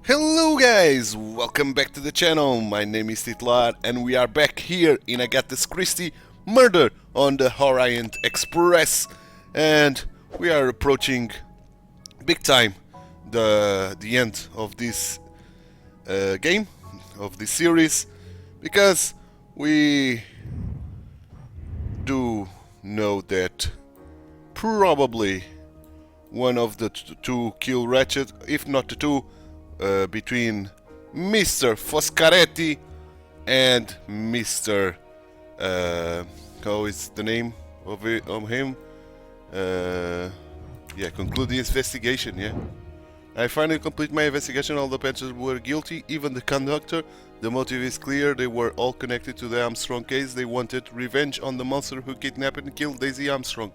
Hello guys, welcome back to the channel. My name is TituElite and we are back here in Agatha Christie Murder on the Orient Express, and we are approaching big time the end of this game, of this series, because we do know that probably one of the two kill Ratchet, if not the two, between Mr. Foscaretti and Mr. How is the name of him? Yeah, conclude the investigation. Yeah, I finally complete my investigation. All the passengers were guilty, even the conductor. The motive is clear. They were all connected to the Armstrong case. They wanted revenge on the monster who kidnapped and killed Daisy Armstrong.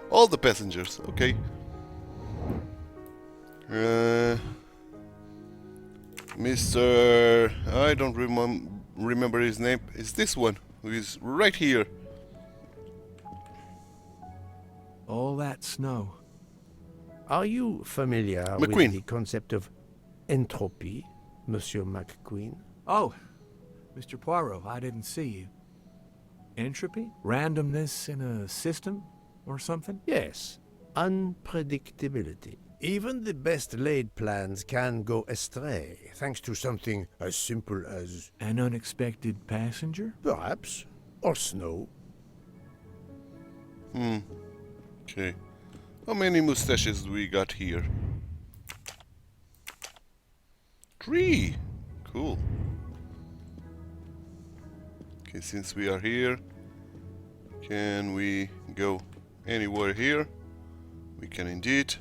All the passengers. Okay. Mr. I don't remember his name. It's this one who is right here. All that snow. Are you familiar McQueen. with the concept of entropy, Monsieur McQueen? Oh, Mr. Poirot, I didn't see you. Entropy? Randomness in a system or something? Yes, unpredictability. Even the best laid plans can go astray, thanks to something as simple as, An unexpected passenger? perhaps, or snow. Okay. How many mustaches do we got here? 3! Cool. Okay, since we are here, can we go anywhere here? We can indeed.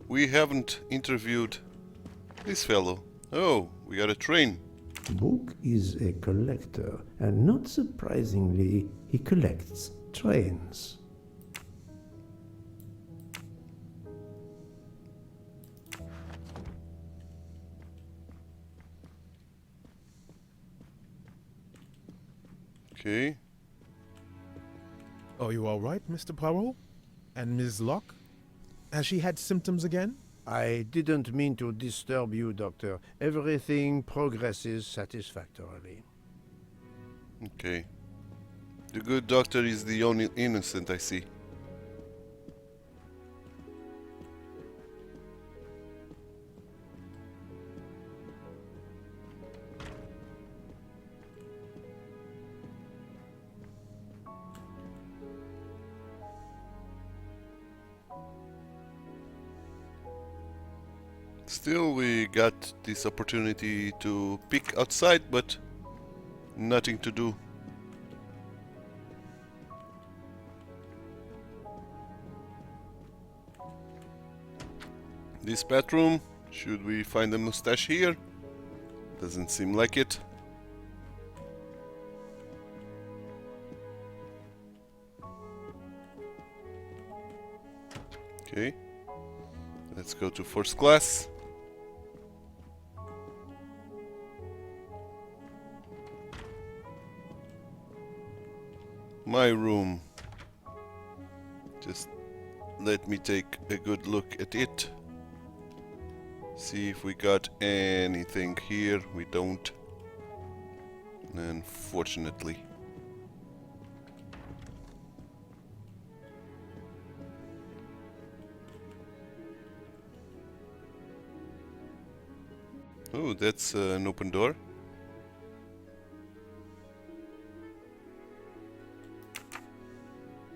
We haven't interviewed this fellow. Oh, we got a train. Book is a collector, and not surprisingly, he collects trains. Okay. Are you all right, Mr. Poirot? And Ms. Locke? Has she had symptoms again? I didn't mean to disturb you, Doctor. Everything progresses satisfactorily. Okay. The good doctor is the only innocent, I see. Still, we got this opportunity to peek outside, but nothing to do. This bathroom, should we find a mustache here? Doesn't seem like it. Okay, let's go to first class. My room. Just let me take a good look at it. See if we got anything here. We don't. Unfortunately. Oh, that's an open door.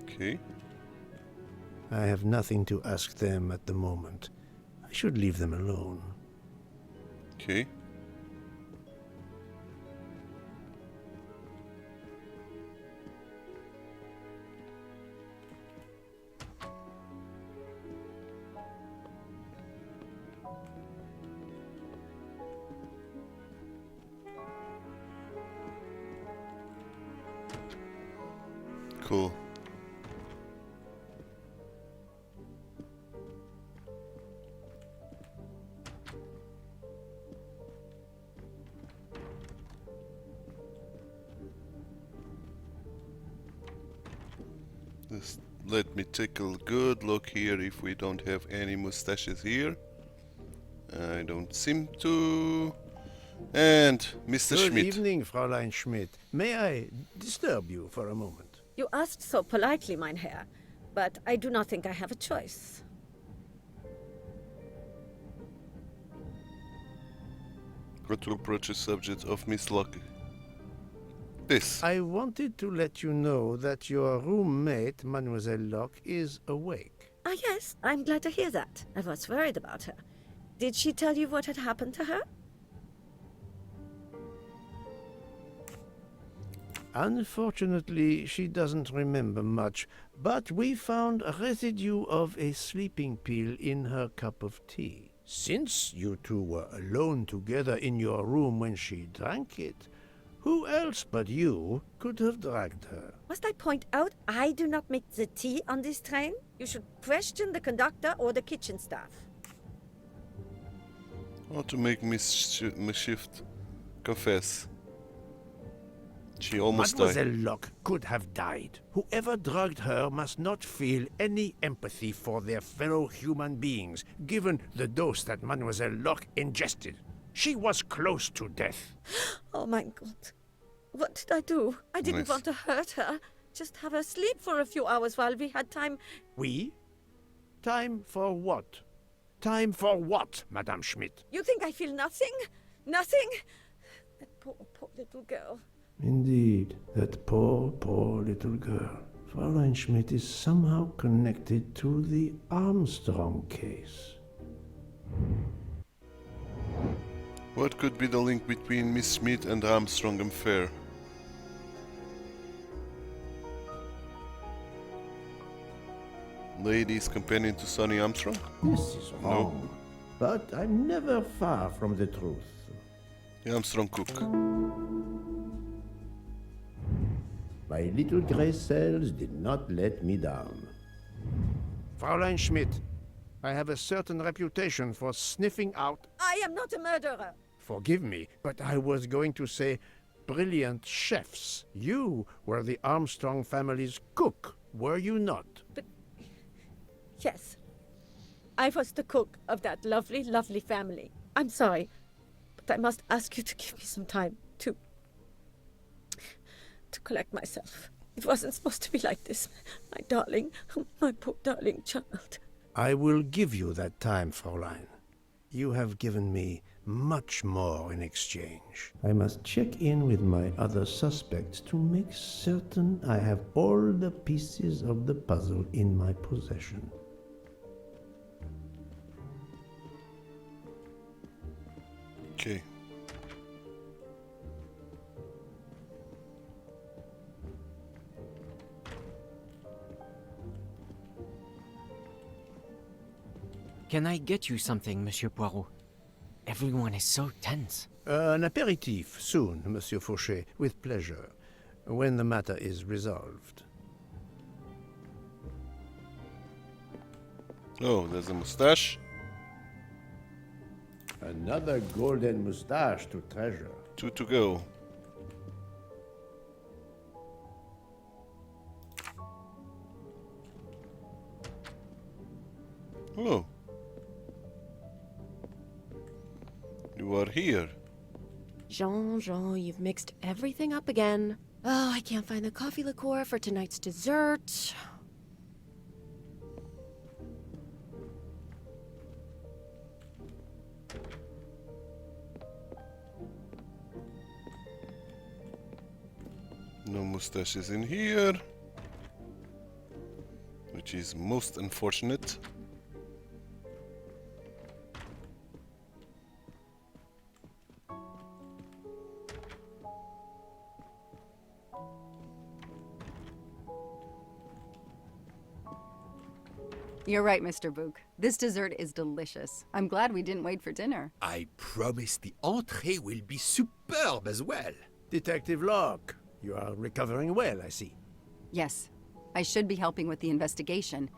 Okay. I have nothing to ask them at the moment. I should leave them alone. Okay. Cool. Just let me take a good look here if we don't have any mustaches here. I don't seem to. And Mr. Good Schmidt. evening, Fräulein Schmidt. May I disturb you for a moment? You asked so politely, mein Herr, but I do not think I have a choice. How to approach the subject of Miss Locke. This. I wanted to let you know that your roommate, Mademoiselle Locke, is awake. Ah, yes, I'm glad to hear that. I was worried about her. Did she tell you what had happened to her? Unfortunately, she doesn't remember much, but we found a residue of a sleeping pill in her cup of tea. Since you two were alone together in your room when she drank it, who else but you could have dragged her? Must I point out I do not make the tea on this train? You should question the conductor or the kitchen staff. How to make Miss Shift confess. She almost died. Mademoiselle Locke could have died. Whoever drugged her must not feel any empathy for their fellow human beings, given the dose that Mademoiselle Locke ingested. She was close to death. Oh my God. What did I do? I didn't Nice. want to hurt her. Just have her sleep for a few hours while we had time. We? Time for what? Time for what, Madame Schmidt? You think I feel nothing? Nothing? That poor, poor little girl. Indeed, that poor, poor little girl. Fräulein Schmidt is somehow connected to the Armstrong case. What could be the link between Miss Schmidt and Armstrong affair? Ladies companion to Sonny Armstrong? This is wrong. But I'm never far from the truth. The Armstrong cook. My little gray cells did not let me down. Fräulein Schmidt, I have a certain reputation for sniffing out. I am not a murderer. Forgive me, but I was going to say brilliant chefs. You were the Armstrong family's cook, were you not? Yes. I was the cook of that lovely, lovely family. I'm sorry, but I must ask you to give me some time to collect myself. It wasn't supposed to be like this. My darling, my poor darling child. I will give you that time, Fräulein. You have given me much more in exchange. I must check in with my other suspects to make certain I have all the pieces of the puzzle in my possession. Okay. Can I get you something, Monsieur Poirot? Everyone is so tense. An aperitif soon, Monsieur Fauchet, with pleasure, when the matter is resolved. Oh, there's a mustache. Another golden moustache to treasure. 2 to go. Oh. You are here. Jean, you've mixed everything up again. Oh, I can't find the coffee liqueur for tonight's dessert. No mustaches in here. Which is most unfortunate. You're right, Mr. Book. This dessert is delicious. I'm glad we didn't wait for dinner. I promise the entrée will be superb as well. Detective Locke, you are recovering well, I see. Yes, I should be helping with the investigation.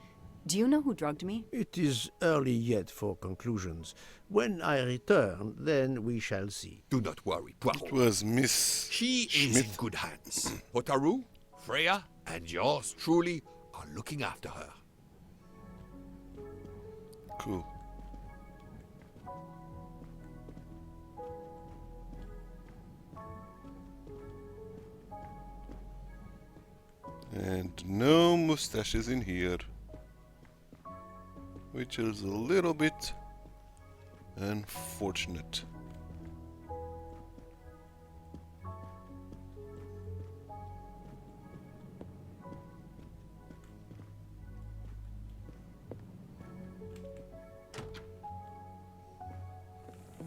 Do you know who drugged me? It is early yet for conclusions. When I return, then we shall see. Do not worry, It Poirot. was Miss She is in Schmidt. good hands. Potarou, Freya, and yours truly are looking after her. Cool. And no mustaches in here, which is a little bit unfortunate.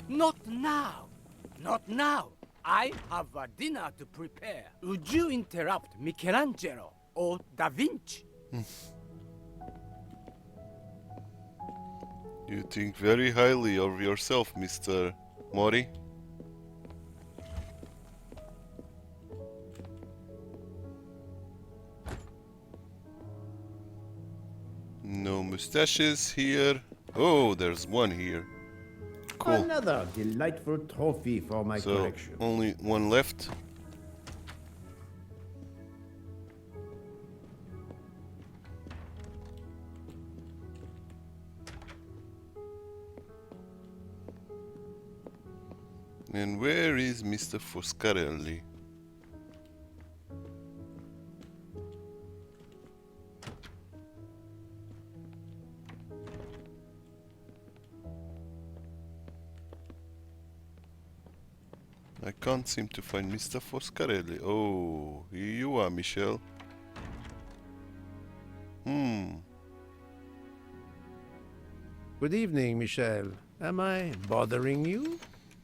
Not now. Not now. I have a dinner to prepare. Would you interrupt Michelangelo or Da Vinci? You think very highly of yourself, Mr. Mori. No mustaches here. Oh, there's one here. Cool. Another delightful trophy for my So, collection. only one left. And where is Mr. Foscarelli? I can't seem to find Mr. Foscarelli. Oh, here you are, Michel. Good evening, Michel. Am I bothering you?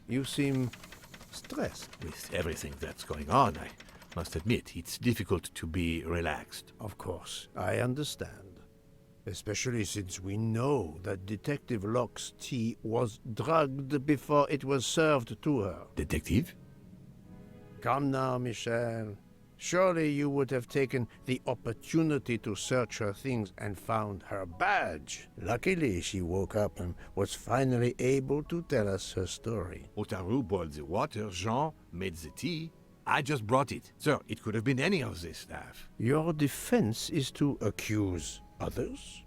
You seem stressed. With everything that's going on, I must admit it's difficult to be relaxed. Of course, I understand. Especially since we know that Detective Locke's tea was drugged before it was served to her. Detective? Come now, Michel. Surely you would have taken the opportunity to search her things and found her badge. Luckily, she woke up and was finally able to tell us her story. Otaru boiled the water, Jean made the tea. I just brought it. Sir, it could have been any of the staff. Your defense is to accuse others?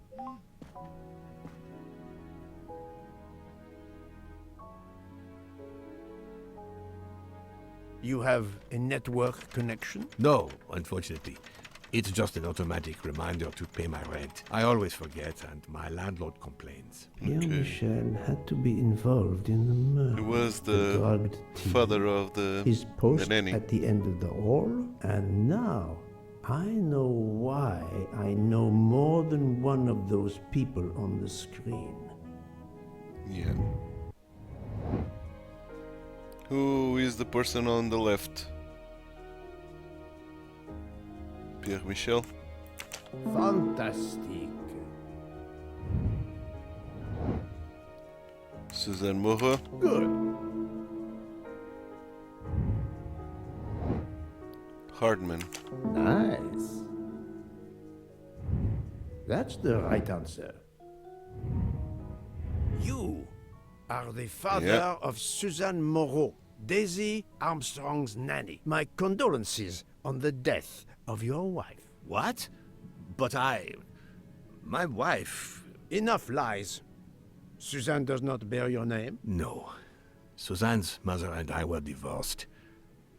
You have a network connection? No, unfortunately. It's just an automatic reminder to pay my rent. I always forget, and my landlord complains. Pierre Michel had to be involved in the murder. He was The the drugged tea, father of his post nanny. at the end of the hall, and now I know why I know more than one of those people on the screen. Yeah. Who is the person on the left? Pierre Michel. Fantastic. Suzanne Moreau. Good. Hardman. Nice. That's the right answer. You are the father Yeah. of Suzanne Moreau, Daisy Armstrong's nanny. My condolences on the death of your wife. What? But my wife... Enough lies. Suzanne does not bear your name? No. Suzanne's mother and I were divorced.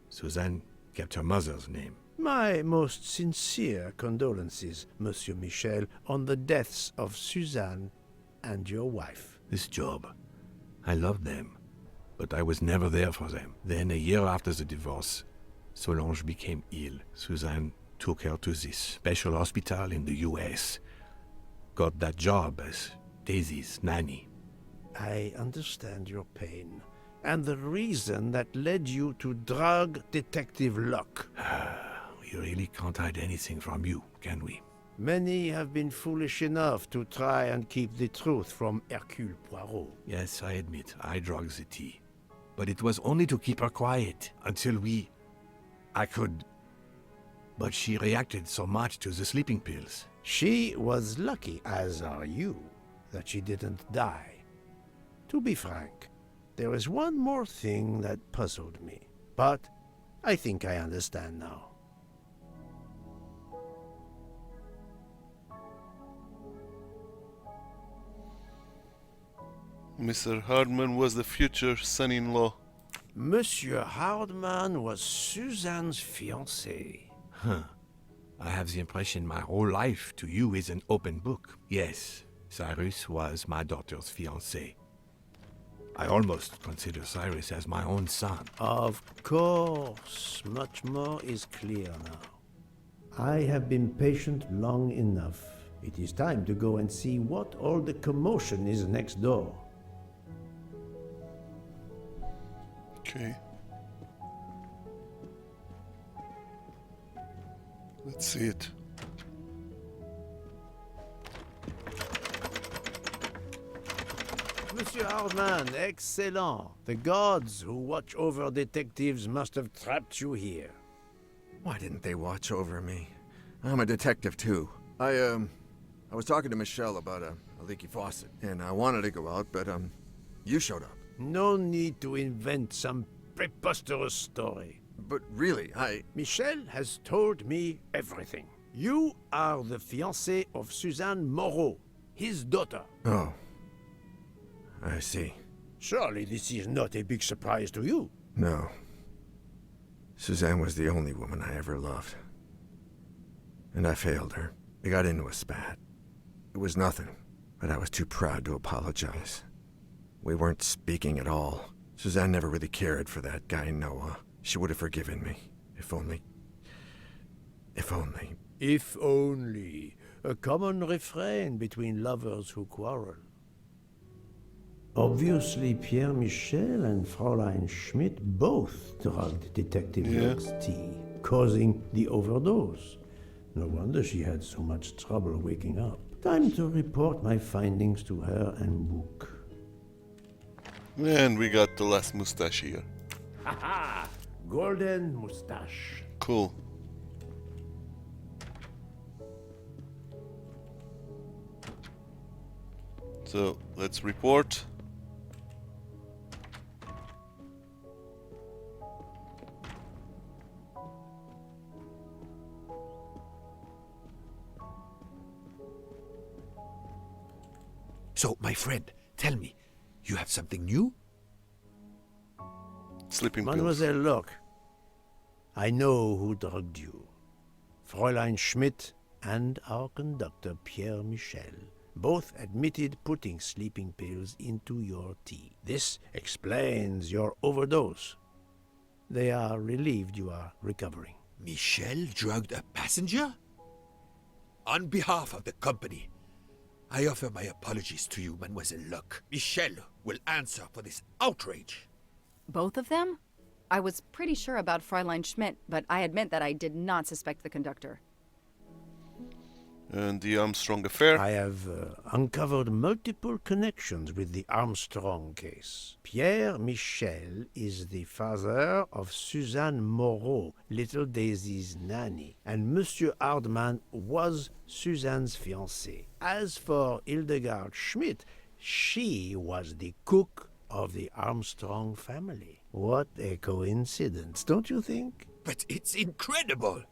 Suzanne kept her mother's name. My most sincere condolences, Monsieur Michel, on the deaths of Suzanne and your wife. This job, I loved them, but I was never there for them. Then, a year after the divorce, Solange became ill. Suzanne took her to this special hospital in the US. Got that job as Daisy's nanny. I understand your pain, and the reason that led you to drug Detective Locke. We really can't hide anything from you, can we? Many have been foolish enough to try and keep the truth from Hercule Poirot. Yes, I admit, I drugged the tea. But it was only to keep her quiet, until I could... But she reacted so much to the sleeping pills. She was lucky, as are you, that she didn't die. To be frank, there is one more thing that puzzled me, but I think I understand now. Mr. Hardman was the future son-in-law. Monsieur Hardman was Suzanne's fiancé. Huh. I have the impression my whole life to you is an open book. Yes, Cyrus was my daughter's fiancé. I almost consider Cyrus as my own son. Of course, much more is clear now. I have been patient long enough. It is time to go and see what all the commotion is next door. Okay. Let's see it. Monsieur Hardman, excellent. The gods who watch over detectives must have trapped you here. Why didn't they watch over me? I'm a detective too. I was talking to Michelle about a leaky faucet, and I wanted to go out, but you showed up. No need to invent some preposterous story. But really, Michelle has told me everything. You are the fiancé of Suzanne Moreau, his daughter. Oh. I see. Surely this is not a big surprise to you. No. Suzanne was the only woman I ever loved. And I failed her. We got into a spat. It was nothing, but I was too proud to apologize. We weren't speaking at all. Suzanne never really cared for that guy, Noah. She would have forgiven me. If only... If only... If only. A common refrain between lovers who quarrel. Obviously, Pierre Michel and Fräulein Schmidt both drugged Detective Luck's tea, causing the overdose. No wonder she had so much trouble waking up. Time to report my findings to her and Book. And we got the last mustache here. Haha! Golden mustache. Cool. So, let's report. So, my friend, tell me, you have something new? Sleeping pills. Mademoiselle Locke, I know who drugged you. Fräulein Schmidt and our conductor Pierre Michel both admitted putting sleeping pills into your tea. This explains your overdose. They are relieved you are recovering. Michel drugged a passenger? On behalf of the company, I offer my apologies to you, Mademoiselle Locke. Michel will answer for this outrage. Both of them? I was pretty sure about Fräulein Schmidt, but I admit that I did not suspect the conductor. And the Armstrong affair. I have uncovered multiple connections with the Armstrong case. Pierre Michel is the father of Suzanne Moreau, little Daisy's nanny, and Monsieur Hardman was Suzanne's fiancé. As for Hildegard Schmidt, she was the cook of the Armstrong family. What a coincidence, don't you think? But it's incredible!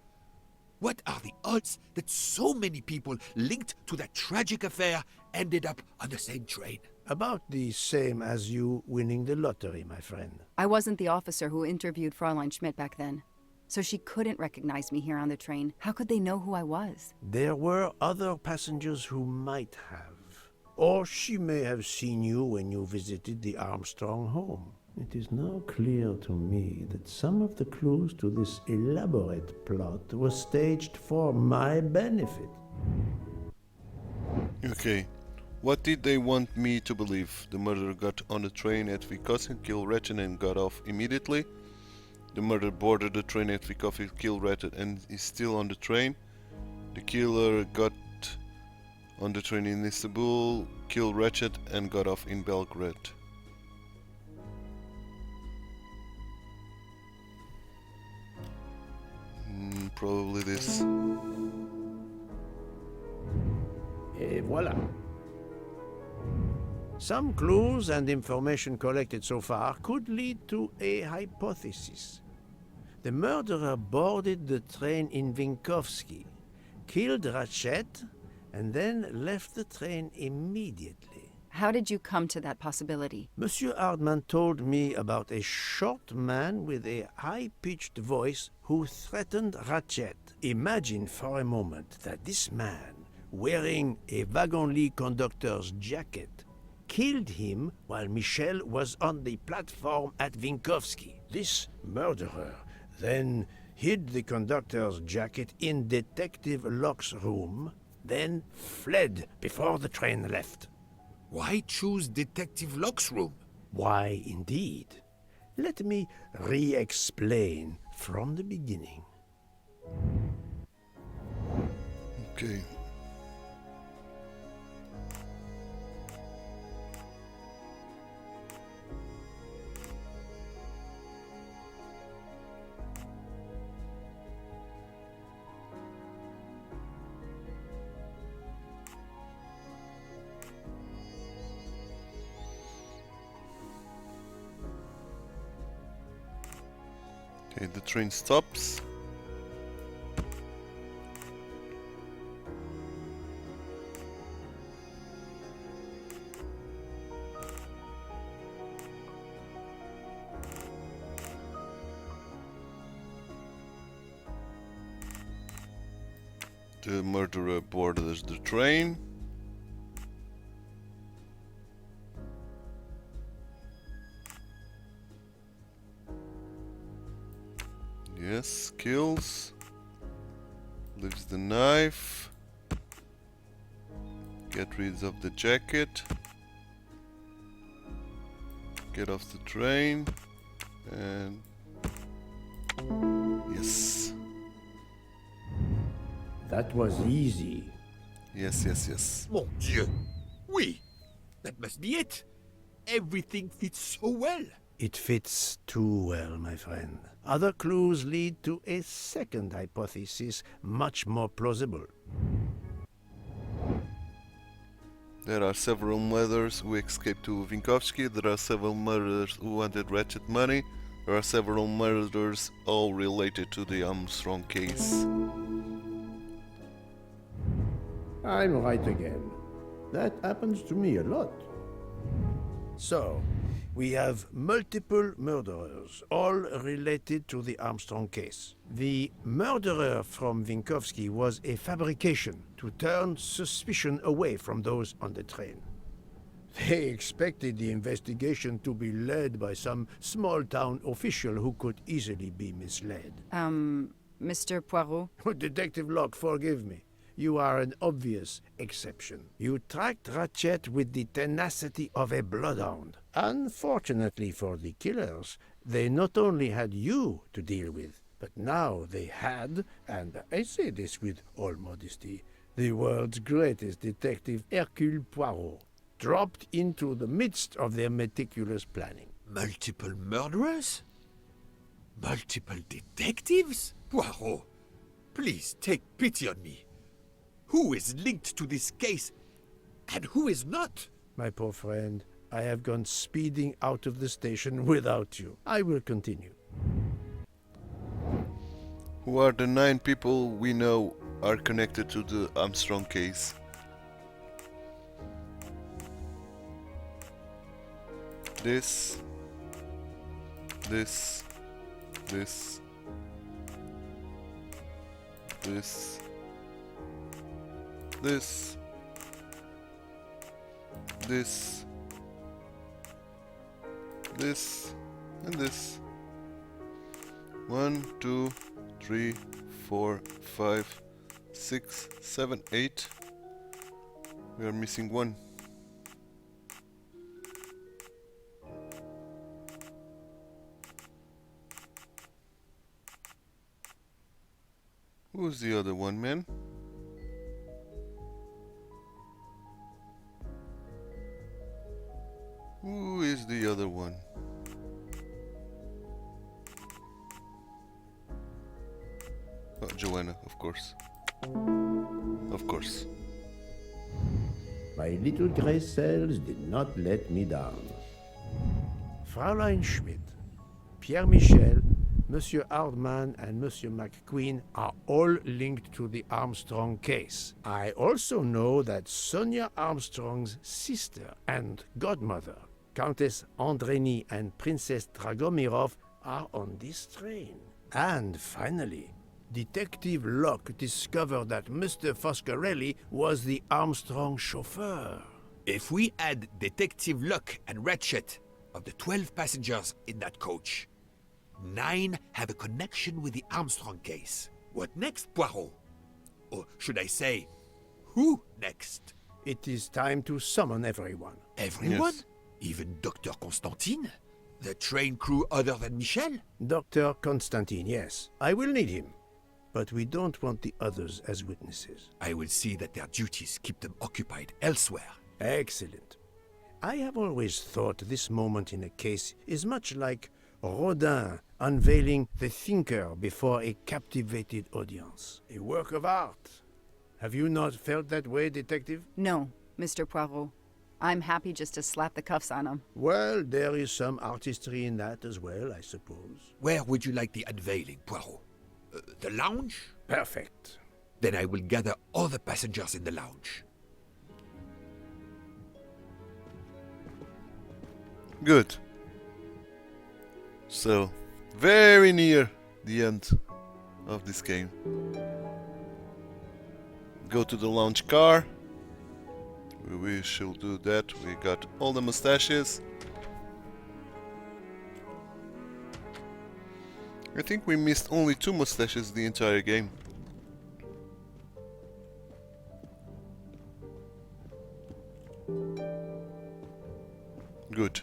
What are the odds that so many people linked to that tragic affair ended up on the same train? About the same as you winning the lottery, my friend. I wasn't the officer who interviewed Fräulein Schmidt back then, so she couldn't recognize me here on the train. How could they know who I was? There were other passengers who might have. Or she may have seen you when you visited the Armstrong home. It is now clear to me that some of the clues to this elaborate plot were staged for my benefit. Okay. What did they want me to believe? The murderer got on the train at Vicossin, killed Ratchet and got off immediately. The murderer boarded the train at Vicossin, killed Ratchet and is still on the train. The killer got on the train in Istanbul, killed Ratchet and got off in Belgrade. Probably this. Et voilà. Some clues and information collected so far could lead to a hypothesis. The murderer boarded the train in Vinkovsky, killed Ratchet, and then left the train immediately. How did you come to that possibility? Monsieur Hardman told me about a short man with a high-pitched voice who threatened Ratchet. Imagine for a moment that this man, wearing a wagon-lit conductor's jacket, killed him while Michel was on the platform at Vinkovsky. This murderer then hid the conductor's jacket in Detective Locke's room, then fled before the train left. Why choose Detective Locke's room? Why, indeed. Let me re-explain from the beginning. Okay. Okay, the train stops. The murderer boards the train. Yes, kills. Leaves the knife. Get rid of the jacket. Get off the train. And yes. That was easy. Yes, yes, yes. Mon Dieu! Oui! That must be it! Everything fits so well! It fits too well, my friend. Other clues lead to a second hypothesis, much more plausible. There are several murderers who escaped to Vinkovsky. There are several murderers who wanted Ratchet money. There are several murders, all related to the Armstrong case. I'm right again. That happens to me a lot. So, we have multiple murderers, all related to the Armstrong case. The murderer from Vinkovsky was a fabrication to turn suspicion away from those on the train. They expected the investigation to be led by some small-town official who could easily be misled. Mr. Poirot? Detective Locke, forgive me. You are an obvious exception. You tracked Ratchet with the tenacity of a bloodhound. Unfortunately for the killers, they not only had you to deal with, but now they had, and I say this with all modesty, the world's greatest detective, Hercule Poirot, dropped into the midst of their meticulous planning. Multiple murderers? Multiple detectives? Poirot, please take pity on me. Who is linked to this case, and who is not? My poor friend, I have gone speeding out of the station without you. I will continue. Who are the 9 people we know are connected to the Armstrong case? This, this, this, this, this, this, this, and this. 1, 2, 3, 4, 5, 6, 7, 8. We are missing 1. Who's the other one, man? Who is the other one? Oh, Joanna, of course. Of course. My little gray cells did not let me down. Fraulein Schmidt, Pierre Michel, Monsieur Hardman and Monsieur McQueen are all linked to the Armstrong case. I also know that Sonia Armstrong's sister and godmother, Countess Andreni and Princess Dragomirov, are on this train. And finally, Detective Locke discovered that Mr. Foscarelli was the Armstrong chauffeur. If we add Detective Luck and Ratchet, of the 12 passengers in that coach, 9 have a connection with the Armstrong case. What next, Poirot? Or should I say, who next? It is time to summon everyone. Everyone? Yes. Even Dr. Constantine? The train crew other than Michel? Dr. Constantine, yes. I will need him. But we don't want the others as witnesses. I will see that their duties keep them occupied elsewhere. Excellent. I have always thought this moment in a case is much like Rodin unveiling the thinker before a captivated audience. A work of art. Have you not felt that way, Detective? No, Mr. Poirot. I'm happy just to slap the cuffs on him. Well, there is some artistry in that as well, I suppose. Where would you like the unveiling, Poirot? The lounge? Perfect. Then I will gather all the passengers in the lounge. Good. So, very near the end of this game. Go to the launch car. We should do that. We got all the mustaches. I think we missed only 2 mustaches the entire game. Good.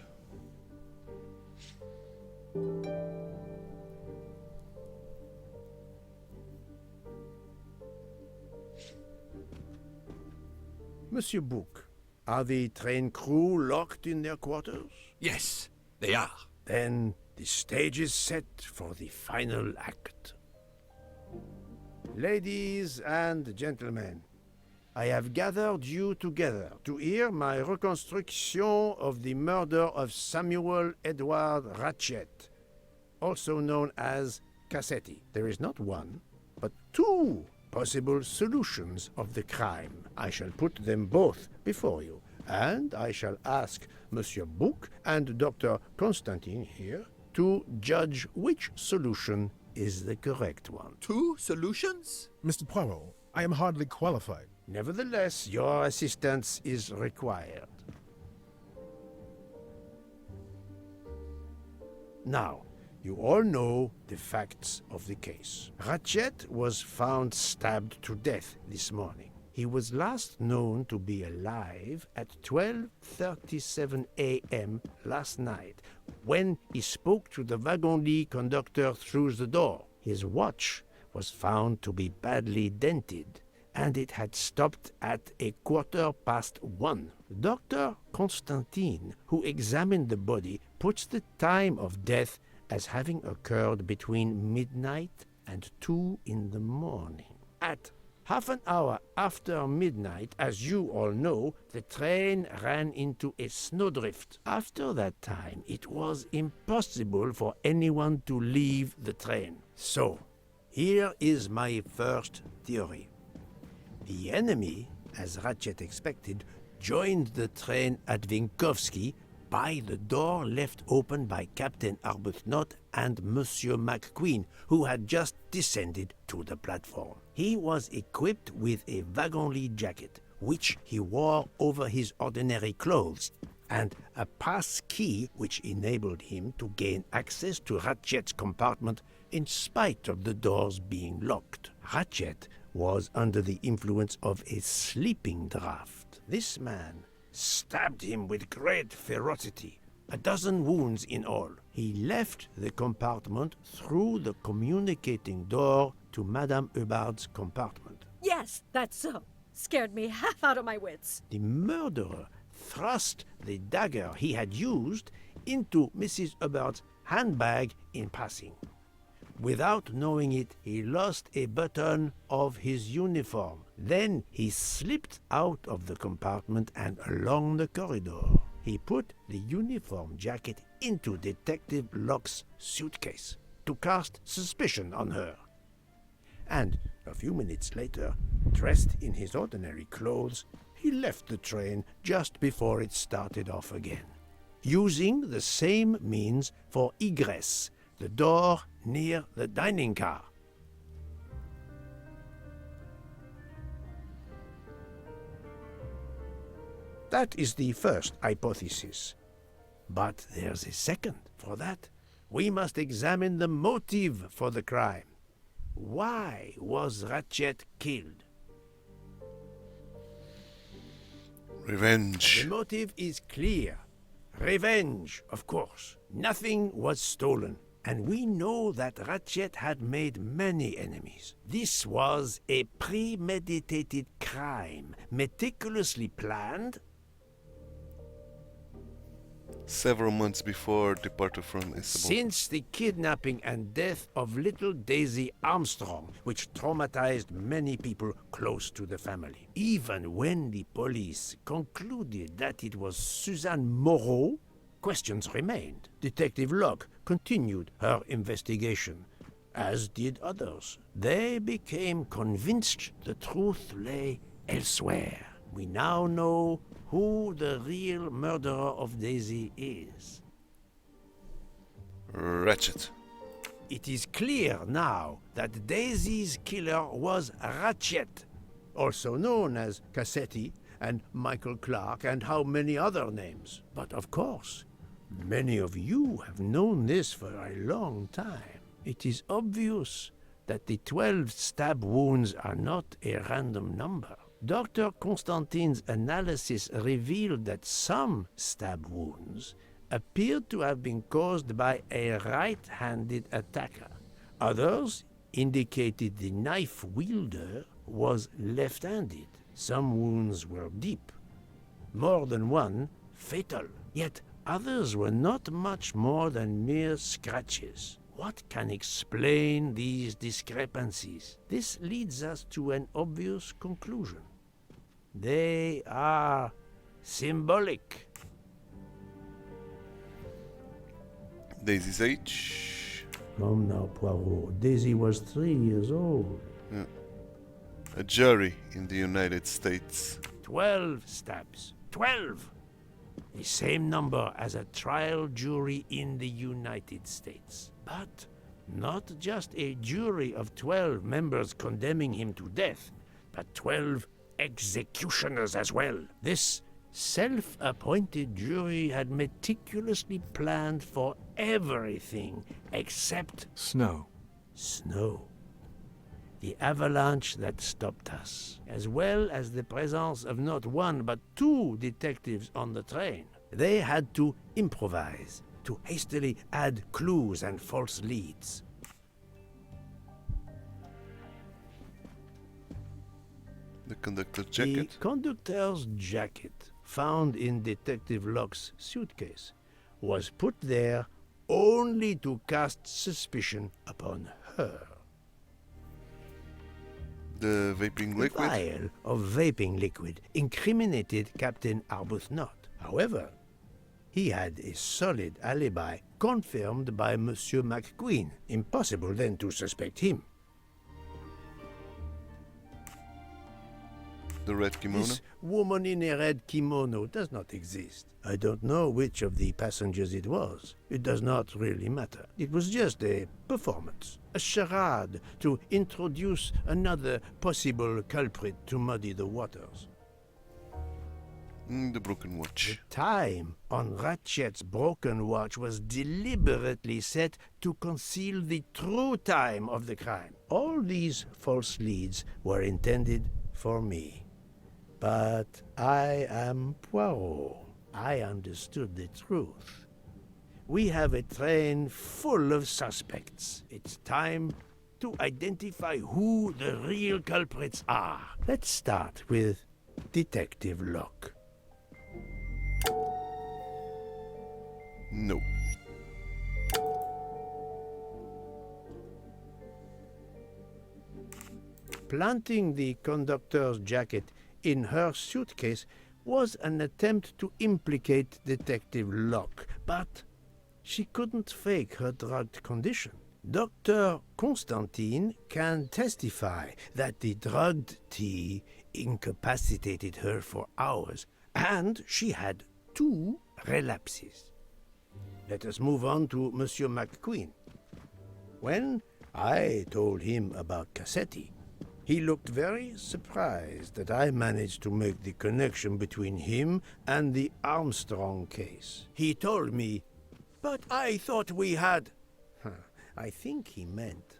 Monsieur Bouc, are the train crew locked in their quarters? Yes, they are. Then the stage is set for the final act. Ladies and gentlemen, I have gathered you together to hear my reconstruction of the murder of Samuel Edward Ratchet, also known as Cassetti. There is not one, but 2 possible solutions of the crime. I shall put them both before you, and I shall ask Monsieur Bouc and Dr. Constantine here to judge which solution is the correct one. 2 solutions? Mr. Poirot, I am hardly qualified. Nevertheless, your assistance is required. Now, you all know the facts of the case. Ratchet was found stabbed to death this morning. He was last known to be alive at 12:37 a.m. last night, when he spoke to the wagon-lit conductor through the door. His watch was found to be badly dented, and it had stopped at 1:15. Dr. Constantine, who examined the body, puts the time of death as having occurred between midnight and 2 in the morning. At half an hour after midnight, as you all know, the train ran into a snowdrift. After that time, it was impossible for anyone to leave the train. So, here is my first theory. The enemy, as Ratchet expected, joined the train at Vinkovsky by the door left open by Captain Arbuthnot and Monsieur McQueen, who had just descended to the platform. He was equipped with a wagon-lit jacket, which he wore over his ordinary clothes, and a pass key which enabled him to gain access to Ratchet's compartment in spite of the doors being locked. Ratchet was under the influence of a sleeping draught. This man stabbed him with great ferocity, 12 wounds in all. He left the compartment through the communicating door to Madame Hubbard's compartment. Yes, that's so. Scared me half out of my wits. The murderer thrust the dagger he had used into Mrs. Hubbard's handbag in passing. Without knowing it, he lost a button of his uniform. Then he slipped out of the compartment and along the corridor. He put the uniform jacket into Detective Locke's suitcase. to cast suspicion on her. And a few minutes later, dressed in his ordinary clothes, he left the train just before it started off again, using the same means for egress, the door near the dining car. That is the first hypothesis. But there's a second. For that, we must examine the motive for the crime. Why was Ratchet killed? Revenge. The motive is clear. Revenge, of course. Nothing was stolen. And we know that Ratchet had made many enemies. This was a premeditated crime, meticulously planned. Several months before departure from Istanbul. Since the kidnapping and death of little Daisy Armstrong, which traumatized many people close to the family. Even when the police concluded that it was Suzanne Moreau, questions remained. Detective Locke continued her investigation, as did others. They became convinced the truth lay elsewhere. We now know who the real murderer of Daisy is. Ratchet. It is clear now that Daisy's killer was Ratchet, also known as Cassetti and Michael Clark and how many other names. But of course, many of you have known this for a long time. It is obvious that the 12 stab wounds are not a random number. Dr. Constantine's analysis revealed that some stab wounds appeared to have been caused by a right-handed attacker. Others indicated the knife wielder was left-handed. Some wounds were deep, more than one fatal. Yet others were not much more than mere scratches. What can explain these discrepancies? This leads us to an obvious conclusion. They are symbolic. Daisy's age. Come now, Poirot. Daisy was 3 years old. Yeah. A jury in the United States. 12 stabs. 12! The same number as a trial jury in the United States. But not just a jury of 12 members condemning him to death, but 12 executioners as well. This self-appointed jury had meticulously planned for everything except Snow. snow. The avalanche that stopped us, as well as the presence of not one but 2 detectives on the train. They had to improvise, to hastily add clues and false leads. The conductor's jacket. The conductor's jacket, found in Detective Locke's suitcase, was put there only to cast suspicion upon her. The vaping liquid. The vial of vaping liquid incriminated Captain Arbuthnot. However, he had a solid alibi confirmed by Monsieur McQueen. Impossible then to suspect him. The red kimono. This woman in a red kimono does not exist. I don't know which of the passengers it was. It does not really matter. It was just a performance, a charade to introduce another possible culprit to muddy the waters. The broken watch. The time on Ratchet's broken watch was deliberately set to conceal the true time of the crime. All these false leads were intended for me. But I am Poirot. I understood the truth. We have a train full of suspects. It's time to identify who the real culprits are. Let's start with Detective Locke. No. Planting the conductor's jacket in her suitcase was an attempt to implicate Detective Locke, but she couldn't fake her drugged condition. Dr. Constantine can testify that the drugged tea incapacitated her for hours, and she had 2 relapses. Let us move on to Monsieur McQueen. When I told him about Cassetti, he looked very surprised that I managed to make the connection between him and the Armstrong case. He told me, "But I thought we had..." I think he meant...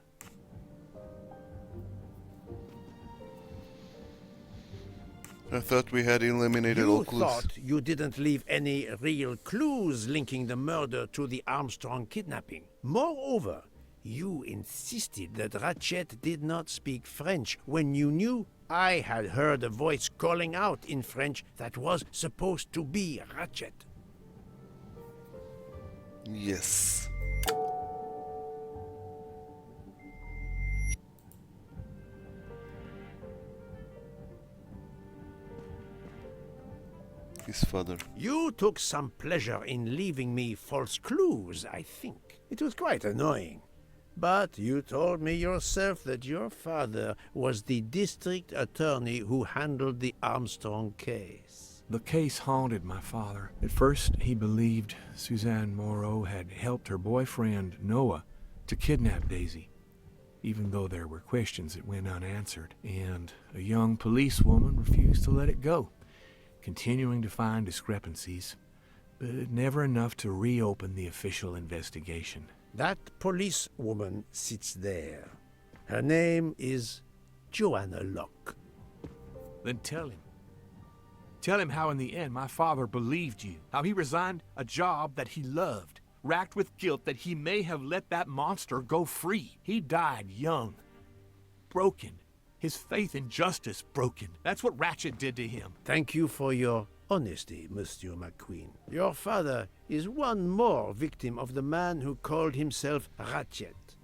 I thought we had eliminated all You clues. thought you didn't leave any real clues linking the murder to the Armstrong kidnapping. Moreover, you insisted that Ratchet did not speak French when you knew I had heard a voice calling out in French that was supposed to be Ratchet. Yes. His father. You took some pleasure in leaving me false clues, I think. It was quite annoying. But you told me yourself that your father was the district attorney who handled the Armstrong case. The case haunted my father. At first, he believed Suzanne Moreau had helped her boyfriend, Noah, to kidnap Daisy, even though there were questions that went unanswered, and a young policewoman refused to let it go, continuing to find discrepancies, but never enough to reopen the official investigation. That policewoman sits there. Her name is Joanna Locke. Then tell him. Tell him how in the end my father believed you, how he resigned a job that he loved, racked with guilt that he may have let that monster go free. He died young, broken, his faith in justice broken. That's what Ratchet did to him. Thank you for your honesty, Monsieur McQueen. Your father is one more victim of the man who called himself Ratchet.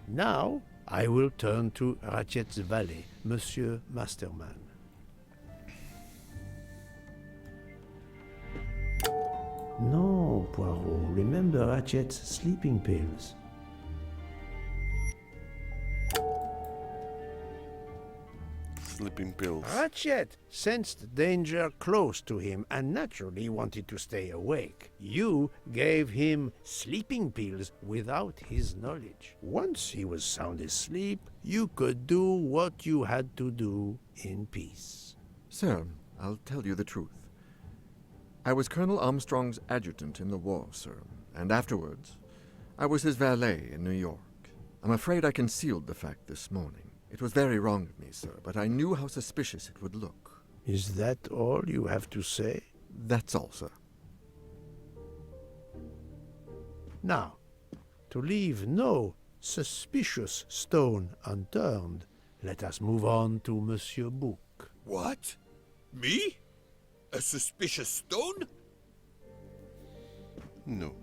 Now, I will turn to Ratchet's valet, Monsieur Masterman. No, Poirot. Remember Ratchet's sleeping pills. Sleeping pills. Ratchet sensed danger close to him and naturally wanted to stay awake. You gave him sleeping pills without his knowledge. Once he was sound asleep, you could do what you had to do in peace. Sir, I'll tell you the truth. I was Colonel Armstrong's adjutant in the war, sir, and afterwards, I was his valet in New York. I'm afraid I concealed the fact this morning. It was very wrong of me, sir, but I knew how suspicious it would look. Is that all you have to say? That's all, sir. Now, to leave no suspicious stone unturned, let us move on to Monsieur Bouc. What? Me? A suspicious stone? No.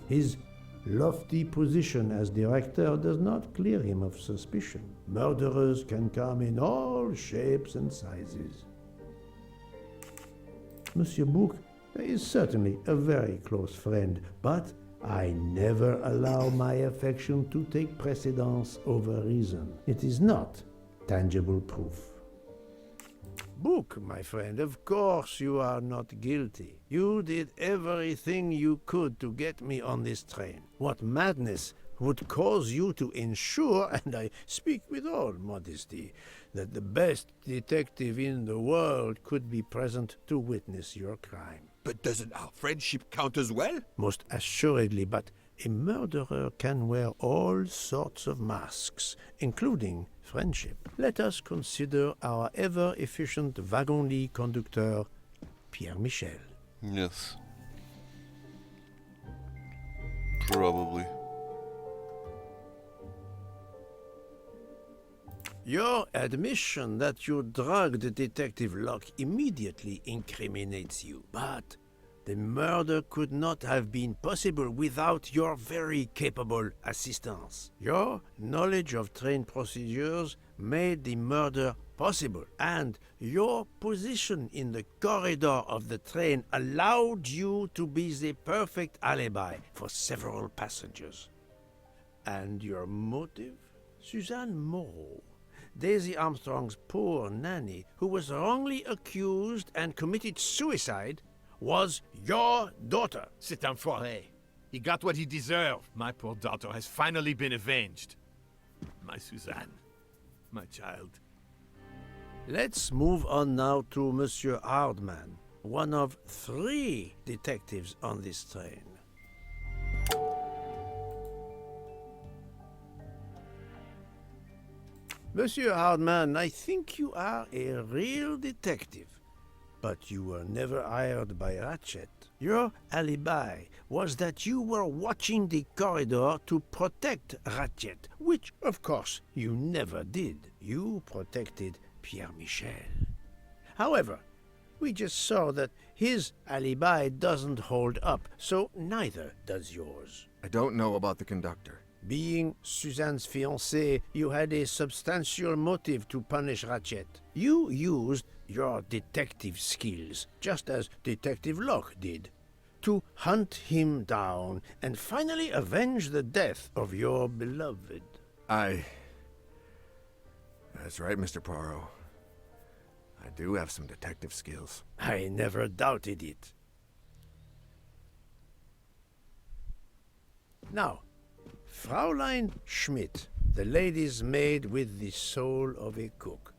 His lofty position as director does not clear him of suspicion. Murderers can come in all shapes and sizes. Monsieur Bouc is certainly a very close friend, but I never allow my affection to take precedence over reason. It is not tangible proof. Bouc, my friend, of course you are not guilty. You did everything you could to get me on this train. What madness would cause you to ensure, and I speak with all modesty, that the best detective in the world could be present to witness your crime? But doesn't our friendship count as well? Most assuredly, but a murderer can wear all sorts of masks, including friendship. Let us consider our ever-efficient wagon-lit conductor, Pierre Michel. Yes. Probably. Your admission that you drugged Detective Locke immediately incriminates you, but the murder could not have been possible without your very capable assistance. Your knowledge of train procedures made the murder possible, and your position in the corridor of the train allowed you to be the perfect alibi for several passengers. And your motive? Suzanne Moreau, Daisy Armstrong's poor nanny, who was wrongly accused and committed suicide, was your daughter. C'est un foiré. He got what he deserved. My poor daughter has finally been avenged. My Suzanne. My child. Let's move on now to Monsieur Hardman, one of 3 detectives on this train. Monsieur Hardman, I think you are a real detective, but you were never hired by Ratchet. Your alibi was that you were watching the corridor to protect Ratchet, which, of course, you never did. You protected Pierre Michel. However, we just saw that his alibi doesn't hold up, so neither does yours. I don't know about the conductor. Being Suzanne's fiancé, you had a substantial motive to punish Ratchet. You used your detective skills, just as Detective Locke did, to hunt him down and finally avenge the death of your beloved. That's right, Mr. Poirot. I do have some detective skills. I never doubted it. Now, Fraulein Schmidt, the lady's maid with the soul of a cook.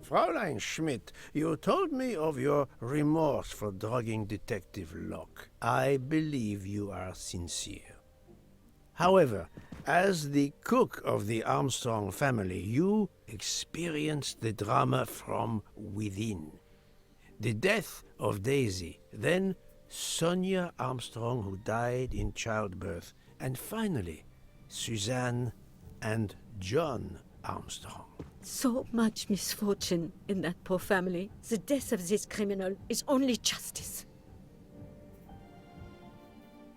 Fraulein Schmidt, you told me of your remorse for drugging Detective Locke. I believe you are sincere. However, as the cook of the Armstrong family, you experienced the drama from within. The death of Daisy, then Sonia Armstrong, who died in childbirth, and finally, Suzanne and John Armstrong. So much misfortune in that poor family. The death of this criminal is only justice.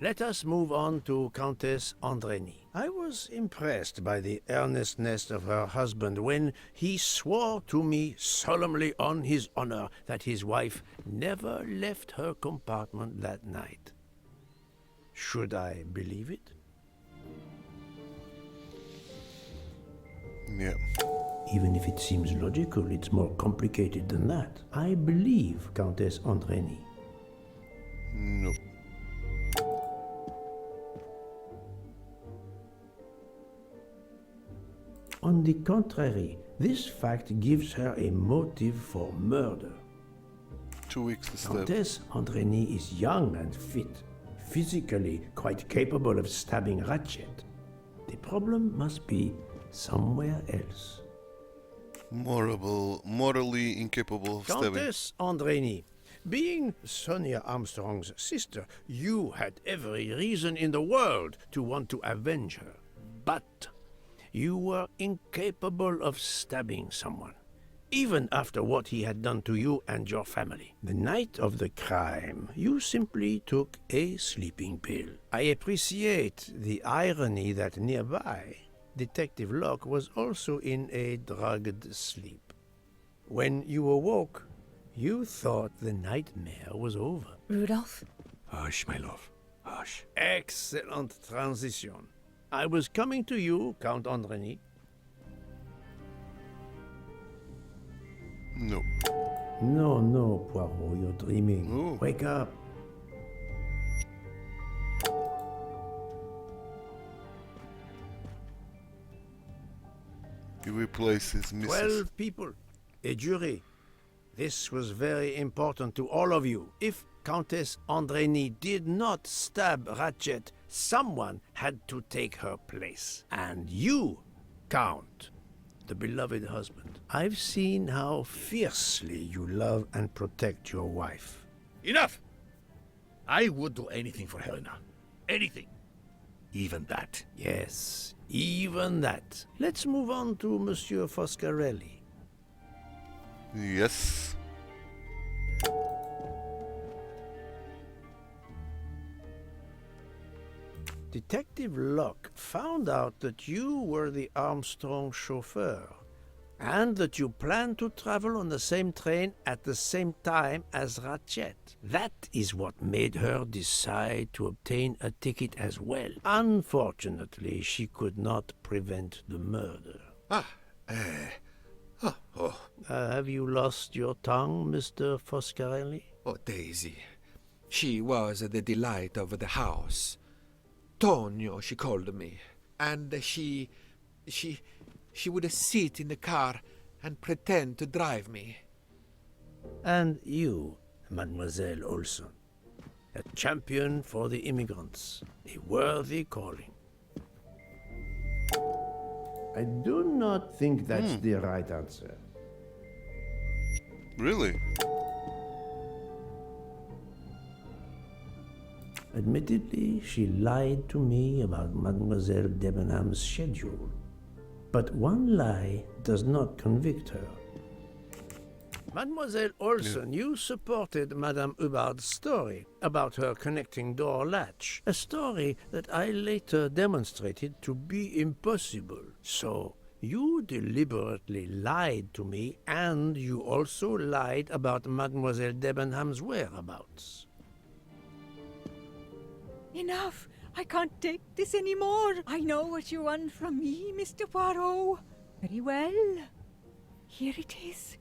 Let us move on to Countess Andreny. I was impressed by the earnestness of her husband when he swore to me solemnly on his honor that his wife never left her compartment that night. Should I believe it? Yeah. Even if it seems logical, it's more complicated than that. I believe Countess Andreny. No. On the contrary, this fact gives her a motive for murder. 2 weeks to stab. Countess Andreny is young and fit, physically quite capable of stabbing Ratchet. The problem must be somewhere else. Morally incapable of stabbing. Countess Andreny, being Sonia Armstrong's sister, you had every reason in the world to want to avenge her. But you were incapable of stabbing someone, even after what he had done to you and your family. The night of the crime, you simply took a sleeping pill. I appreciate the irony that nearby, Detective Locke was also in a drugged sleep. When you awoke, you thought the nightmare was over. Rudolph? Hush, my love. Hush. Excellent transition. I was coming to you, Count Andreny. No. No, Poirot, you're dreaming. Ooh. Wake up. He replaces Mrs. 12 people, a jury. This was very important to all of you. If Countess Andreny did not stab Ratchet, someone had to take her place. And you, Count, the beloved husband. I've seen how fiercely you love and protect your wife. Enough! I would do anything for Helena. Anything. Even that. Yes, even that. Let's move on to Monsieur Foscarelli. Yes. Detective Locke found out that you were the Armstrong chauffeur, and that you planned to travel on the same train at the same time as Ratchet. That is what made her decide to obtain a ticket as well. Unfortunately, she could not prevent the murder. Have you lost your tongue, Mr. Foscarelli? Oh, Daisy. She was the delight of the house. Tonio, she called me. And she would sit in the car and pretend to drive me. And you, Mademoiselle Olson. A champion for the immigrants. A worthy calling. I do not think that's the right answer. Really? Admittedly, she lied to me about Mademoiselle Debenham's schedule. But one lie does not convict her. Mademoiselle Olson, you supported Madame Hubbard's story about her connecting door latch, a story that I later demonstrated to be impossible. So, you deliberately lied to me, and you also lied about Mademoiselle Debenham's whereabouts. Enough! I can't take this anymore. I know what you want from me, Mr. Poirot. Very well. Here it is.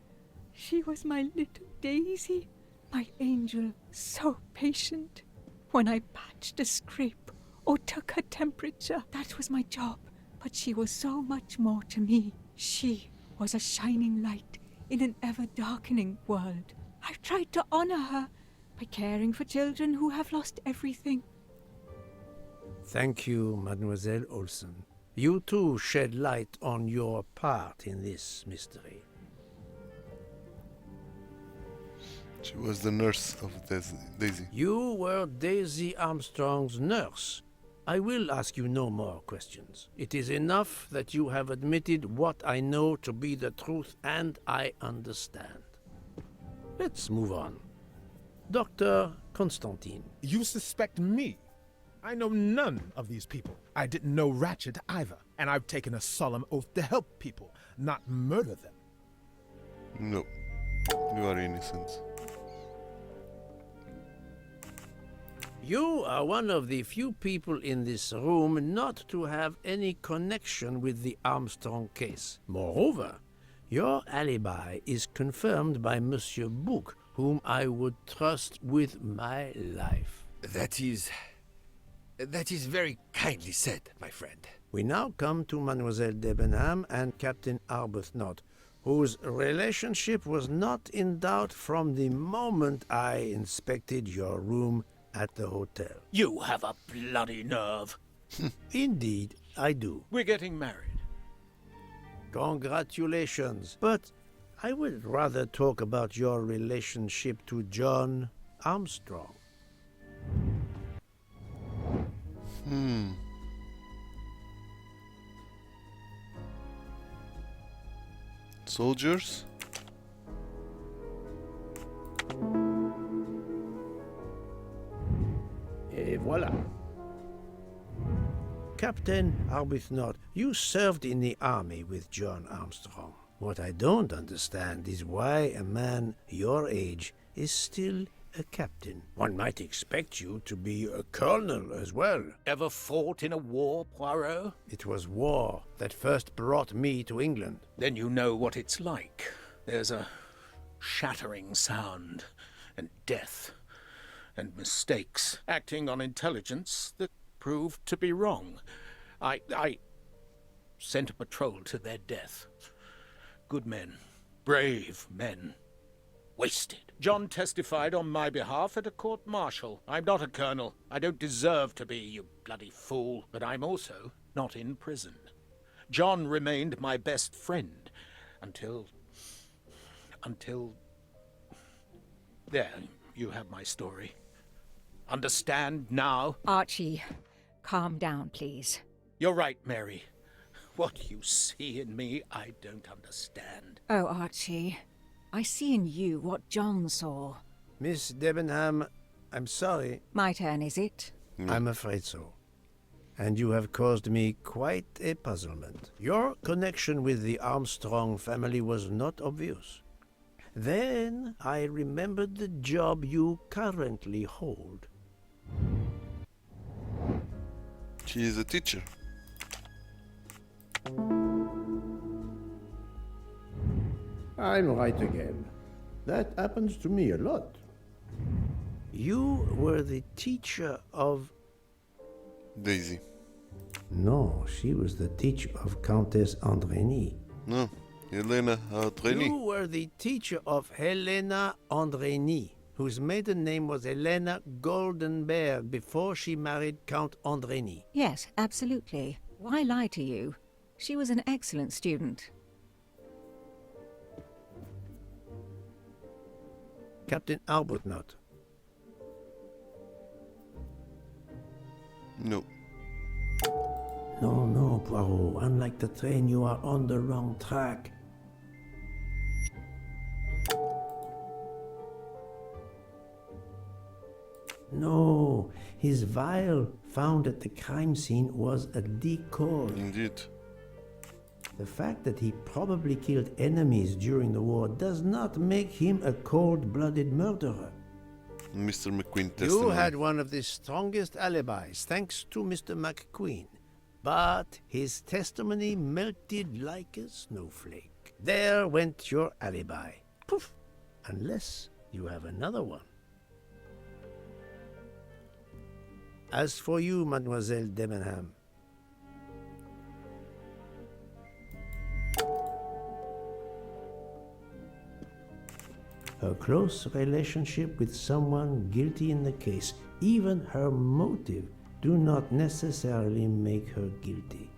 She was my little Daisy, my angel, so patient. When I patched a scrape or took her temperature, that was my job. But she was so much more to me. She was a shining light in an ever-darkening world. I've tried to honor her by caring for children who have lost everything. Thank you, Mademoiselle Olson. You too shed light on your part in this mystery. She was the nurse of Daisy. You were Daisy Armstrong's nurse. I will ask you no more questions. It is enough that you have admitted what I know to be the truth, and I understand. Let's move on. Dr. Constantine. You suspect me? I know none of these people. I didn't know Ratchet either, and I've taken a solemn oath to help people, not murder them. No, you are innocent. You are one of the few people in this room not to have any connection with the Armstrong case. Moreover, your alibi is confirmed by Monsieur Bouc, whom I would trust with my life. That is very kindly said, my friend. We now come to Mademoiselle Debenham and Captain Arbuthnot, whose relationship was not in doubt from the moment I inspected your room at the hotel. You have a bloody nerve. Indeed, I do. We're getting married. Congratulations. But I would rather talk about your relationship to John Armstrong. Soldiers? Et voilà. Captain Arbuthnot, you served in the army with John Armstrong. What I don't understand is why a man your age is still a captain. One might expect you to be a colonel as well. Ever fought in a war, Poirot? It was war that first brought me to England. Then you know what it's like. There's a shattering sound, and death, and mistakes, acting on intelligence that proved to be wrong. I sent a patrol to their death. Good men, brave men, wasted. John testified on my behalf at a court-martial. I'm not a colonel. I don't deserve to be, you bloody fool. But I'm also not in prison. John remained my best friend until... There, you have my story. Understand now? Archie, calm down, please. You're right, Mary. What you see in me, I don't understand. Oh, Archie, I see in you what John saw. Miss Debenham, I'm sorry. My turn, is it? I'm afraid so. and you have caused me quite a puzzlement. Your connection with the Armstrong family was not obvious. Then I remembered the job you currently hold. She is a teacher. I'm right again. That happens to me a lot. You were the teacher of... Daisy. No, she was the teacher of Countess Andrény. No, Helena Andrény. You were the teacher of Helena Andrény, whose maiden name was Helena Goldenberg before she married Count Andrény. Yes, absolutely. Why lie to you? She was an excellent student. Captain Arbuthnot. No. No, Poirot. Unlike the train, you are on the wrong track. No, his vial found at the crime scene was a decoy. Indeed. The fact that he probably killed enemies during the war does not make him a cold-blooded murderer. Mr. McQueen testimony. You had one of the strongest alibis, thanks to Mr. McQueen. But his testimony melted like a snowflake. There went your alibi. Poof! Unless you have another one. As for you, Mademoiselle Debenham, her close relationship with someone guilty in the case, even her motive, do not necessarily make her guilty.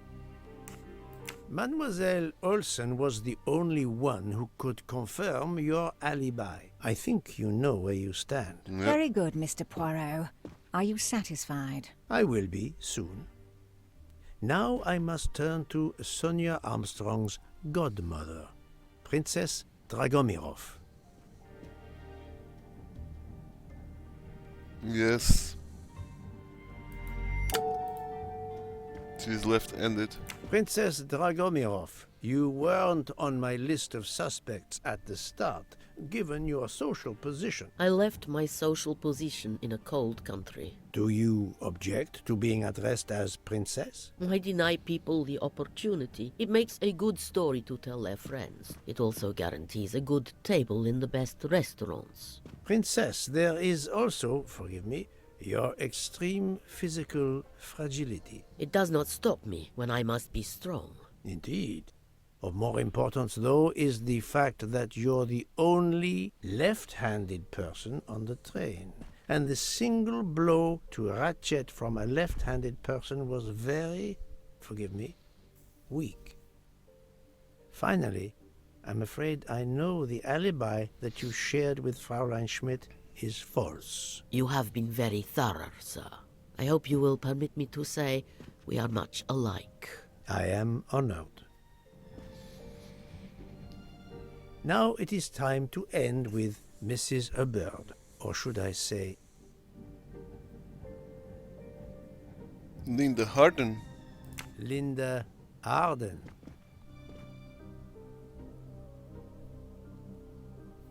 Mademoiselle Olsen was the only one who could confirm your alibi. I think you know where you stand. Very good, Mr. Poirot. Are you satisfied? I will be soon. Now I must turn to Sonia Armstrong's godmother, Princess Dragomirov. Yes. She's left-handed. Princess Dragomirov, you weren't on my list of suspects at the start, given your social position. I left my social position in a cold country. Do you object to being addressed as Princess? I deny people the opportunity. It makes a good story to tell their friends. It also guarantees a good table in the best restaurants. Princess, there is also, forgive me, your extreme physical fragility. It does not stop me when I must be strong. Indeed. Of more importance, though, is the fact that you're the only left-handed person on the train. And the single blow to ratchet from a left-handed person was very, forgive me, weak. Finally, I'm afraid I know the alibi that you shared with Fraulein Schmidt is false. You have been very thorough, sir. I hope you will permit me to say we are much alike. I am honored. Now it is time to end with Mrs. Hubbard, or should I say... Linda Harden. Linda Harden.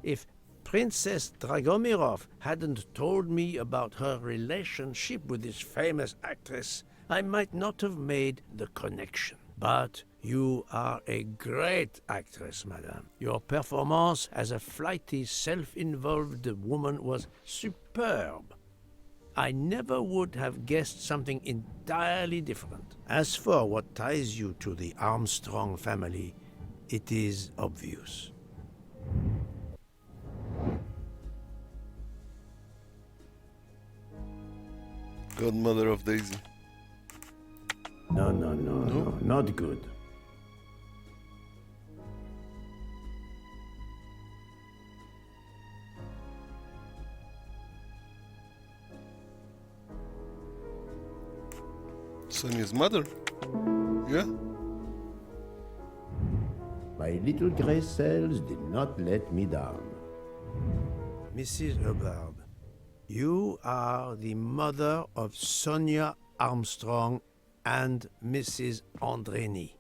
If Princess Dragomirov hadn't told me about her relationship with this famous actress, I might not have made the connection. But you are a great actress, madame. Your performance as a flighty, self-involved woman was superb. I never would have guessed something entirely different. As for what ties you to the Armstrong family, it is obvious. Godmother of Daisy. No, not good. Sonia's mother. Yeah. My little gray cells did not let me down. Mrs. Hubbard, you are the mother of Sonia Armstrong and Mrs. Andreni.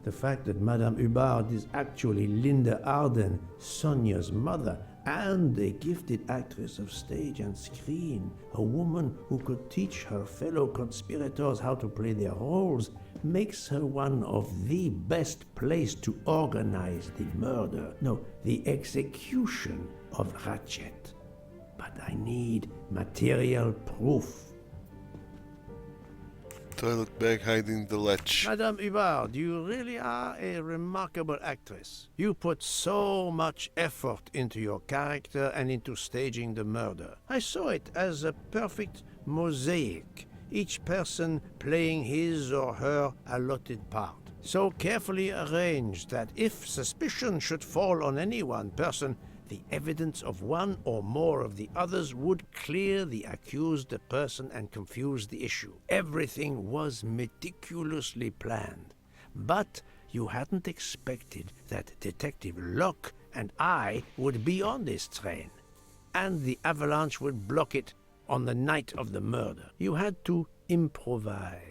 The fact that Madame Hubbard is actually Linda Arden, Sonia's mother, and a gifted actress of stage and screen, a woman who could teach her fellow conspirators how to play their roles, makes her one of the best placed to organize the murder, no, the execution of Ratchet. But I need material proof. Toilet bag hiding the latch. Madame Hubbard, you really are a remarkable actress. You put so much effort into your character and into staging the murder. I saw it as a perfect mosaic, each person playing his or her allotted part. So carefully arranged that if suspicion should fall on any one person, the evidence of one or more of the others would clear the accused person and confuse the issue. Everything was meticulously planned. But you hadn't expected that Detective Locke and I would be on this train, and the avalanche would block it on the night of the murder. You had to improvise.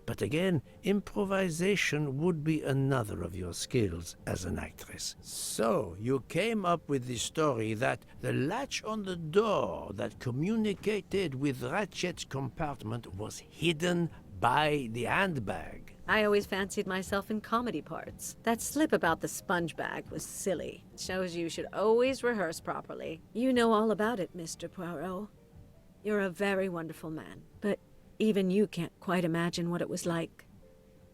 But again, improvisation would be another of your skills as an actress. So you came up with the story that the latch on the door that communicated with Ratchet's compartment was hidden by the handbag. I always fancied myself in comedy parts. That slip about the sponge bag was silly. It shows you should always rehearse properly. You know all about it, Mr. Poirot. You're a very wonderful man, but even you can't quite imagine what it was like.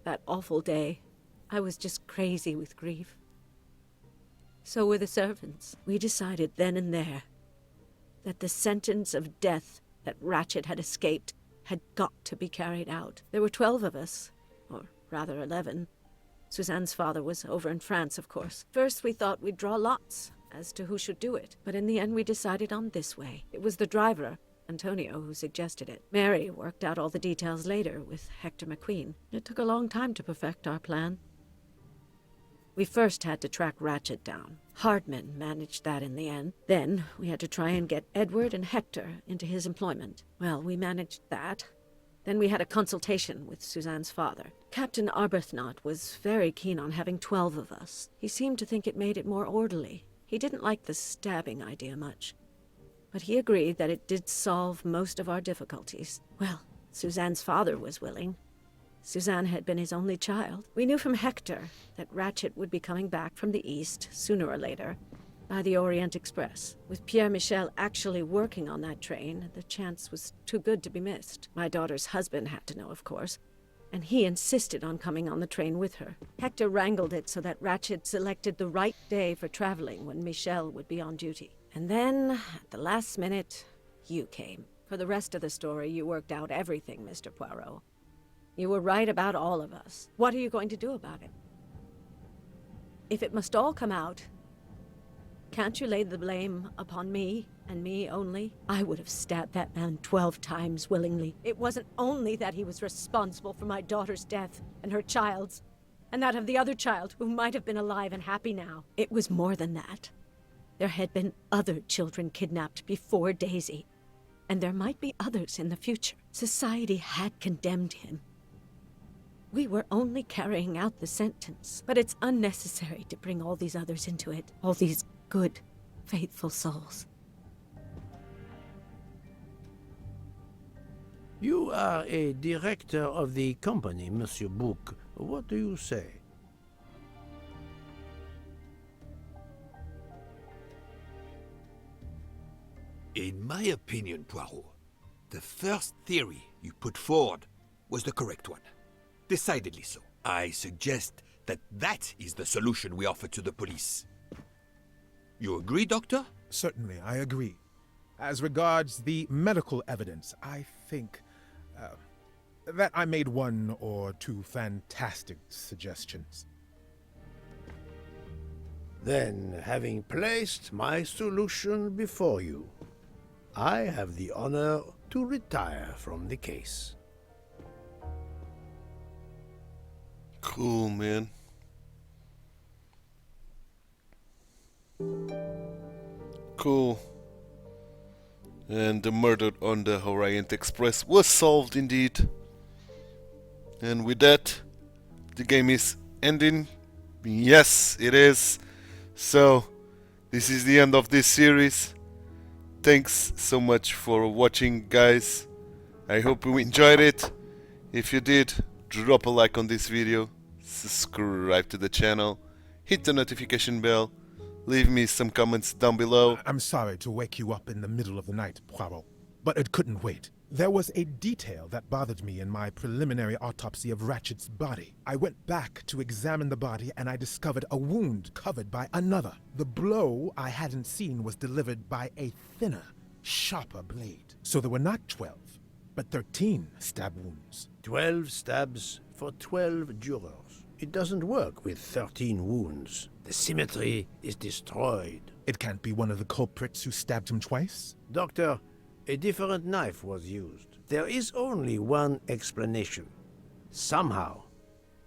That awful day. I was just crazy with grief. So were the servants. We decided then and there that the sentence of death that Ratchet had escaped had got to be carried out. There were 12 of us, or rather 11. Suzanne's father was over in France, of course. First we thought we'd draw lots as to who should do it, but in the end we decided on this way. It was the driver, Antonio, who suggested it. Mary worked out all the details later with Hector McQueen. It took a long time to perfect our plan. We first had to track Ratchet down. Hardman managed that in the end. Then we had to try and get Edward and Hector into his employment. Well, we managed that. Then we had a consultation with Suzanne's father. Captain Arbuthnot was very keen on having 12 of us. He seemed to think it made it more orderly. He didn't like the stabbing idea much, but he agreed that it did solve most of our difficulties. Well, Suzanne's father was willing. Suzanne had been his only child. We knew from Hector that Ratchet would be coming back from the east, sooner or later, by the Orient Express. With Pierre Michel actually working on that train, the chance was too good to be missed. My daughter's husband had to know, of course, and he insisted on coming on the train with her. Hector wrangled it so that Ratchet selected the right day for traveling when Michel would be on duty. And then, at the last minute, you came. For the rest of the story, you worked out everything, Mr. Poirot. You were right about all of us. What are you going to do about it? If it must all come out, can't you lay the blame upon me, and me only? I would have stabbed that man 12 times willingly. It wasn't only that he was responsible for my daughter's death, and her child's, and that of the other child who might have been alive and happy now. It was more than that. There had been other children kidnapped before Daisy, and there might be others in the future. Society had condemned him. We were only carrying out the sentence, but it's unnecessary to bring all these others into it, all these good, faithful souls. You are a director of the company, Monsieur Bouc. What do you say? In my opinion, Poirot, the first theory you put forward was the correct one. Decidedly so. I suggest that is the solution we offer to the police. You agree, Doctor? Certainly, I agree. As regards the medical evidence, I think that I made one or two fantastic suggestions. Then, having placed my solution before you, I have the honor to retire from the case. Cool, man. Cool. And the murder on the Orient Express was solved indeed. And with that, the game is ending. Yes, it is. So, this is the end of this series. Thanks so much for watching, guys. I hope you enjoyed it. If you did, drop a like on this video, subscribe to the channel, hit the notification bell, leave me some comments down below. I'm sorry to wake you up in the middle of the night, Poirot, but it couldn't wait. There was a detail that bothered me in my preliminary autopsy of Ratchet's body. I went back to examine the body and I discovered a wound covered by another. The blow I hadn't seen was delivered by a thinner, sharper blade. So there were not 12, but 13 stab wounds. 12 stabs for 12 jurors. It doesn't work with 13 wounds. The symmetry is destroyed. It can't be one of the culprits who stabbed him twice? Doctor, a different knife was used. There is only one explanation. Somehow,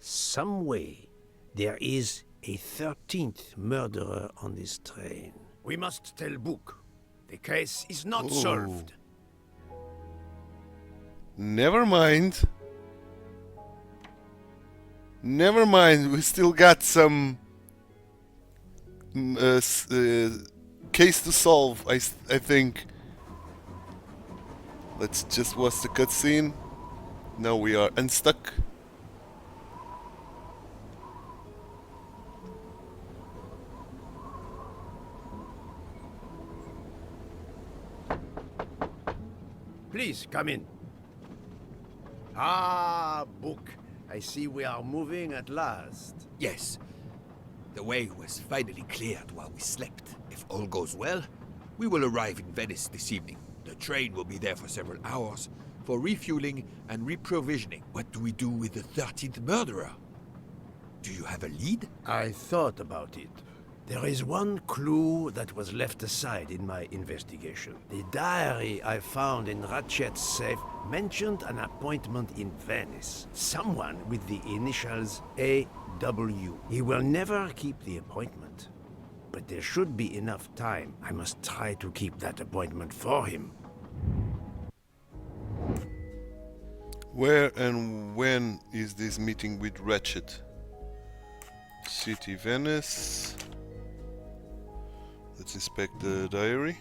some way, there is a 13th murderer on this train. We must tell Book. The case is not solved. Never mind. Never mind, we still got some case to solve, I think. Let's just watch the cutscene. Now we are unstuck. Please, come in. Ah, Book. I see we are moving at last. Yes. The way was finally cleared while we slept. If all goes well, we will arrive in Venice this evening. The train will be there for several hours for refueling and reprovisioning. What do we do with the 13th murderer? Do you have a lead? I thought about it. There is one clue that was left aside in my investigation. The diary I found in Ratchet's safe mentioned an appointment in Venice. Someone with the initials A.W. He will never keep the appointment. But there should be enough time. I must try to keep that appointment for him. Where and when is this meeting with Ratchet? City, Venice. Let's inspect the diary.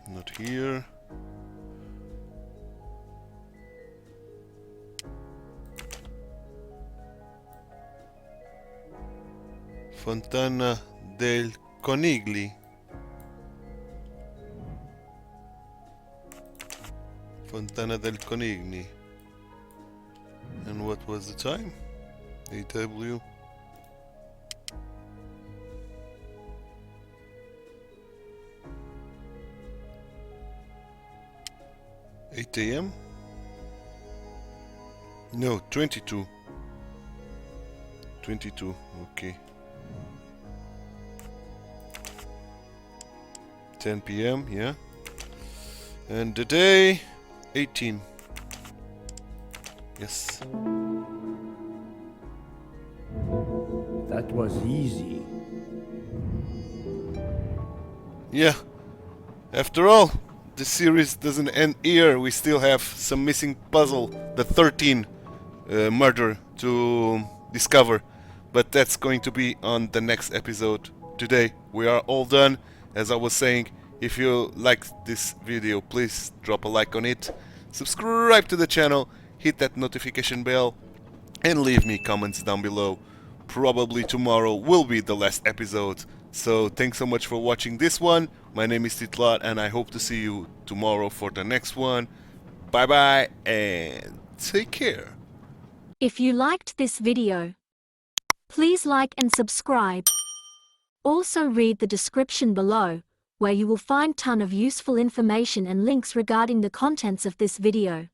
Not here. Fontana del Conigli. Fontana del Conigli. And what was the time? AW. 8 AM? No, 22. 22, okay. 10 PM, yeah. And the day, 18. Yes. That was easy. Yeah. After all, the series doesn't end here. We still have some missing puzzle, the 13 murder to discover. But that's going to be on the next episode. Today we are all done. As I was saying, if you liked this video, please drop a like on it, subscribe to the channel, hit that notification bell, and leave me comments down below. Probably tomorrow will be the last episode. So thanks so much for watching this one. My name is TituElite and I hope to see you tomorrow for the next one. Bye bye and take care. If you liked this video, please like and subscribe. Also read the description below, where you will find ton of useful information and links regarding the contents of this video.